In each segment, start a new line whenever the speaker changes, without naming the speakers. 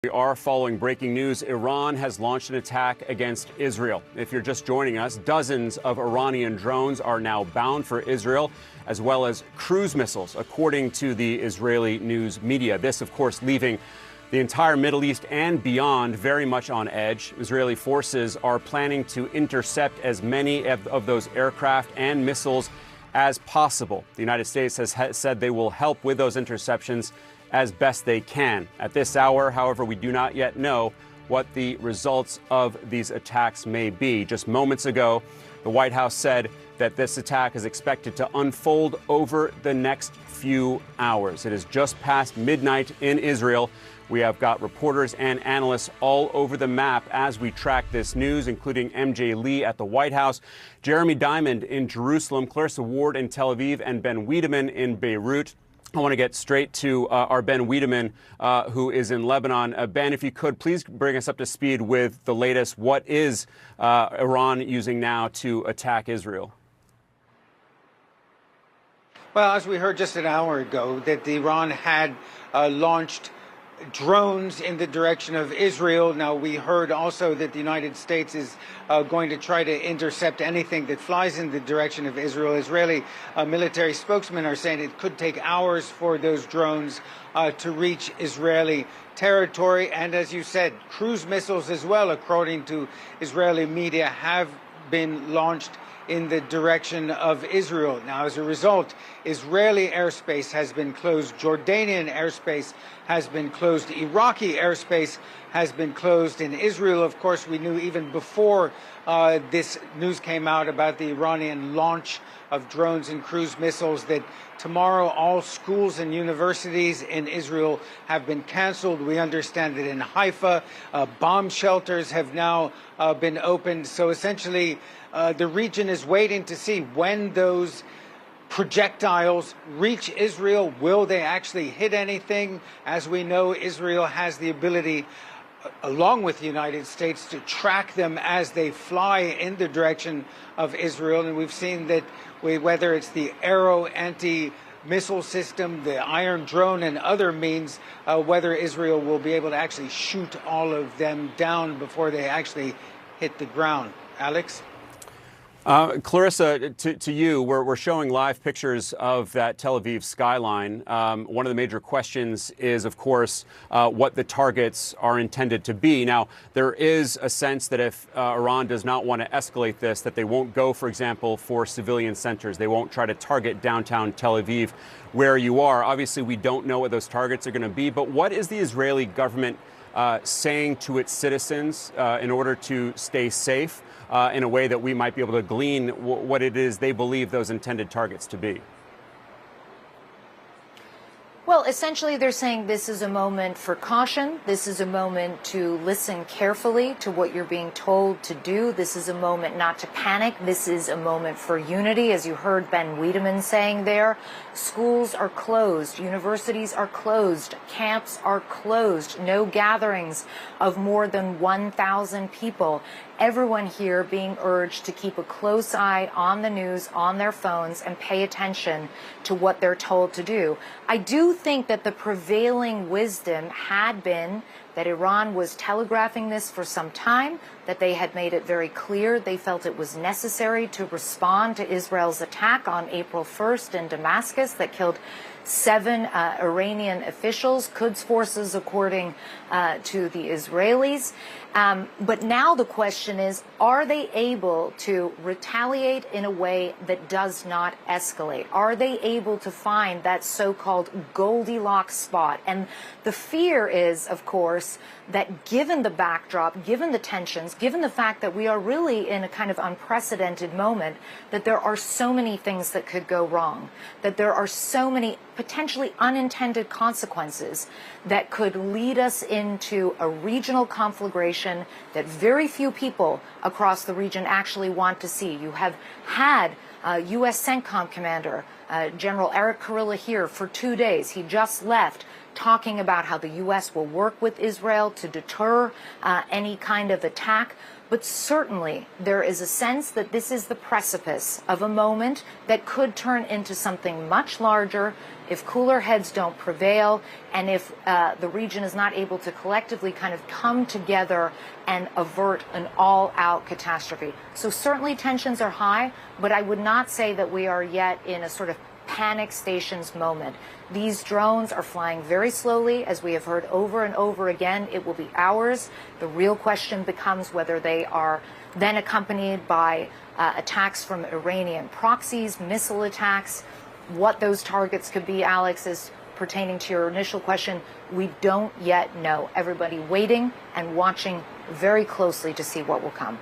We are following breaking news. Iran has launched an attack against Israel. If you're just joining us, dozens of Iranian drones are now bound for Israel, as well as cruise missiles, according to the Israeli news media. This, of course, leaving the entire Middle East and beyond very much on edge. Israeli forces are planning to intercept as many of those aircraft and missiles as possible. The United States has said they will help with those interceptions as best they can. At this hour, however, we do not yet know what the results of these attacks may be. Just moments ago, the White House said that this attack is expected to unfold over the next few hours. It is just past midnight in Israel. We have got reporters and analysts all over the map as we track this news, including MJ Lee at the White House, Jeremy Diamond in Jerusalem, Clarissa Ward in Tel Aviv, and Ben Wiedemann in Beirut. I want to get straight to our Ben Wiedemann, who is in Lebanon. Ben, if you could, please bring us up to speed with the latest. What is Iran using now to attack Israel?
Well, as we heard just an hour ago, that Iran had launched drones in the direction of Israel. Now, we heard also that the United States is going to try to intercept anything that flies in the direction of Israel. Israeli military spokesmen are saying it could take hours for those drones to reach Israeli territory. And as you said, cruise missiles as well, according to Israeli media, have been launched in the direction of Israel. Now, as a result, Israeli airspace has been closed, Jordanian airspace has been closed, Iraqi airspace has been closed. In Israel, of course, we knew even before this news came out about the Iranian launch of drones and cruise missiles that tomorrow all schools and universities in Israel have been canceled. We understand that in Haifa, bomb shelters have now been opened. So essentially, the region is waiting to see when those projectiles reach Israel. Will they actually hit anything? As we know, Israel has the ability, along with the United States, to track them as they fly in the direction of Israel. And we've seen that whether it's the Arrow anti-missile system, the Iron Drone, and other means, whether Israel will be able to actually shoot all of them down before they actually hit the ground. Alex?
Clarissa, to you, we're showing live pictures of that Tel Aviv skyline. One of the major questions is, of course, what the targets are intended to be. Now, there is a sense that if Iran does not want to escalate this, that they won't go, for example, for civilian centers. They won't try to target downtown Tel Aviv where you are. Obviously, we don't know what those targets are going to be. But what is the Israeli government saying to its citizens in order to stay safe? In a way that we might be able to glean what it is they believe those intended targets to be?
Well, essentially, they're saying this is a moment for caution. This is a moment to listen carefully to what you're being told to do. This is a moment not to panic. This is a moment for unity, as you heard Ben Wiedemann saying there. Schools are closed. Universities are closed. Camps are closed. No gatherings of more than 1,000 people. Everyone here being urged to keep a close eye on the news, on their phones, and pay attention to what they're told to do. I do think that the prevailing wisdom had been that Iran was telegraphing this for some time, that they had made it very clear they felt it was necessary to respond to Israel's attack on April 1st in Damascus that killed 7 Iranian officials, Quds forces, according to the Israelis. But now the question is, are they able to retaliate in a way that does not escalate? Are they able to find that so-called Goldilocks spot? And the fear is, of course, that given the backdrop, given the tensions, given the fact that we are really in a kind of unprecedented moment, that there are so many things that could go wrong, that there are so many potentially unintended consequences that could lead us into a regional conflagration that very few people across the region actually want to see. You have had U.S. CENTCOM commander General Eric Kurilla here for 2 days. He just left, talking about how the U.S. will work with Israel to deter any kind of attack. But certainly there is a sense that this is the precipice of a moment that could turn into something much larger if cooler heads don't prevail, and if the region is not able to collectively kind of come together and avert an all-out catastrophe. So certainly tensions are high, but I would not say that we are yet in a sort of panic stations moment. These drones are flying very slowly, as we have heard over and over again. It will be hours. The real question becomes whether they are then accompanied by attacks from Iranian proxies, missile attacks. What those targets could be, Alex, is pertaining to your initial question. We don't yet know. Everybody waiting and watching very closely to see what will come.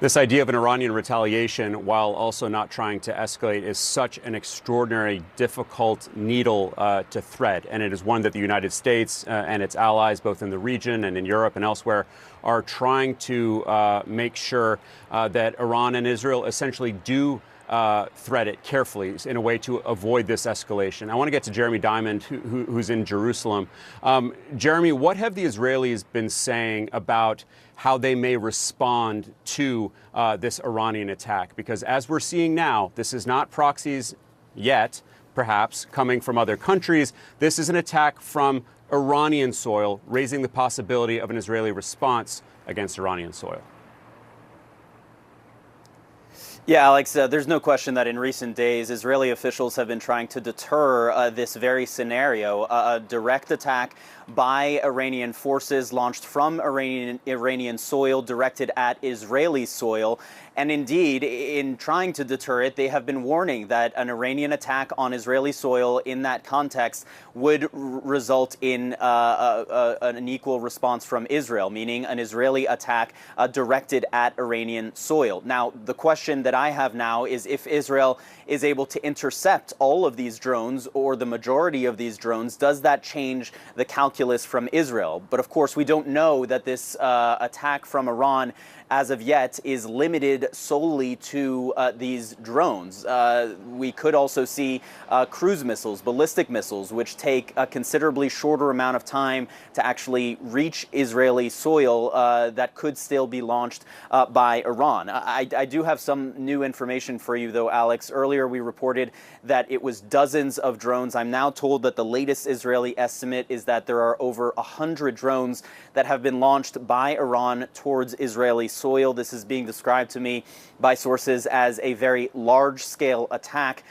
This idea of an Iranian retaliation, while also not trying to escalate, is such an extraordinary, difficult needle to thread. And it is one that the United States and its allies, both in the region and in Europe and elsewhere, are trying to make sure that Iran and Israel essentially do thread it carefully in a way to avoid this escalation. I want to get to Jeremy Diamond, who's in Jerusalem. Jeremy, what have the Israelis been saying about how they may respond to this Iranian attack? Because as we're seeing now, this is not proxies yet, perhaps, coming from other countries. This is an attack from Iranian soil, raising the possibility of an Israeli response against Iranian soil.
Yeah, Alex, there's no question that in recent days, Israeli officials have been trying to deter this very scenario, a direct attack by Iranian forces launched from Iranian soil, directed at Israeli soil. And indeed, in trying to deter it, they have been warning that an Iranian attack on Israeli soil in that context would result in an equal response from Israel, meaning an Israeli attack directed at Iranian soil. Now, the question that I have now is if Israel is able to intercept all of these drones or the majority of these drones, does that change the calculus from Israel? But of course, we don't know that this attack from Iran as of yet is limited solely to these drones. We could also see cruise missiles, ballistic missiles, which take a considerably shorter amount of time to actually reach Israeli soil that could still be launched by Iran. I do have some new information for you, though, Alex. Earlier, we reported that it was dozens of drones. I'm now told that the latest Israeli estimate is that there are over 100 drones that have been launched by Iran towards Israeli soil. This is being described to me by sources as a very large-scale attack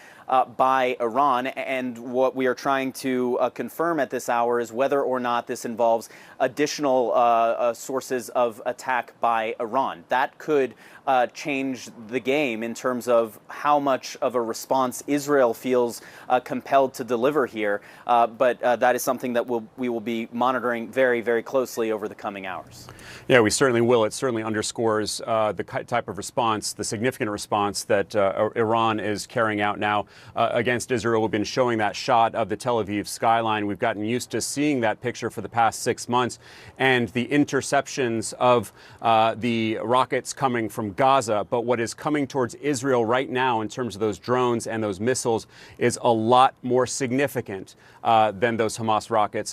by Iran, and what we are trying to confirm at this hour is whether or not this involves additional sources of attack by Iran. That could change the game in terms of how much of a response Israel feels compelled to deliver here, but that is something that we will be monitoring very, very closely over the coming hours.
Yeah, we certainly will. It certainly underscores the type of response, the significant response that Iran is carrying out now against Israel. We've been showing that shot of the Tel Aviv skyline. We've gotten used to seeing that picture for the past 6 months, and the interceptions of the rockets coming from Gaza. But what is coming towards Israel right now in terms of those drones and those missiles is a lot more significant than those Hamas rockets.